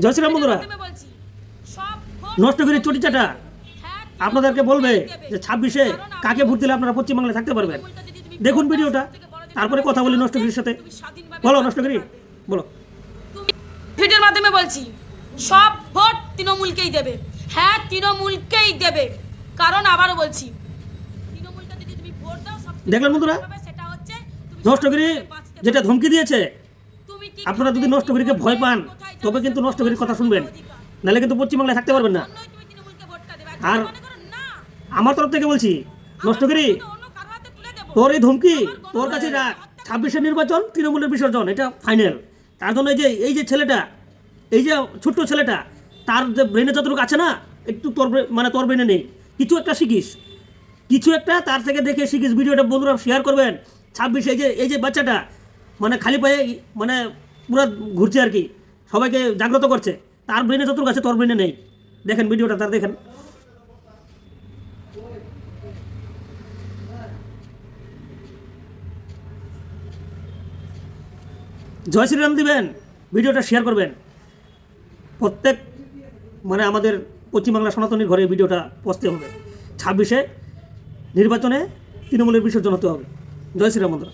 জয় শ্রীরাম বন্ধুরা, নষ্টগিরি চটিচাটা আপনাদেরকে বলবে যে 26-এ কাকে ভোট দিলে আপনারা পশ্চিমবাংলায় থাকতে পারবেন। দেখুন ভিডিওটা, তারপরে কথা বলি নষ্টগিরির সাথে। বলো নষ্টগিরি, বলো। ভিডিওর মাধ্যমে বলছি, সব ভোট তৃণমূলকেই দেবে। হ্যাঁ, তৃণমূলকেই দেবে, কারণ আবারও বলছি, তৃণমূলকে যদি তুমি ভোট দাও, দেখলেন বন্ধুরা, সেটা হচ্ছে নষ্টগিরি যেটা ধমকি দিয়েছে। আপনারা যদি নষ্টগিরিকে ভয় পান তবে কিন্তু নষ্টগিরির কথা শুনবেন, নাহলে কিন্তু পশ্চিমবাংলায় থাকতে পারবেন না। আর আমার তরফ থেকে বলছি, নষ্টগিরি তোর এই ধমকি তোর কাছে রাখ। 26-এর নির্বাচন, তৃণমূলের বিসর্জন, এটা ফাইনাল। তার জন্য এই যে ছেলেটা, এই যে ছোট্ট ছেলেটা, তার যে ব্রেনে যতটুকু আছে না, একটু তোর ব্রেনে নেই। কিছু একটা শিখিস, কিছু একটা তার থেকে দেখে শিখিস। ভিডিওটা বন্ধুরা শেয়ার করবেন। 26 এই যে বাচ্চাটা মানে খালি পায়ে মানে পুরো ঘুরছে আর কি, সবাইকে জাগ্রত করছে। তার ব্রেনে যতটুকু আছে তোর ব্রেনে নেই। দেখেন ভিডিওটা তার, দেখেন। জয় শ্রীরাম দিবেন, ভিডিওটা শেয়ার করবেন। প্রত্যেক মানে আমাদের পশ্চিমবাংলা সনাতনীর ঘরে ভিডিওটা পৌঁছতে হবে। 26-এ নির্বাচনে তৃণমূলের বিসর্জন হতে হবে। জয় শ্রীরাম বন্ধুরা।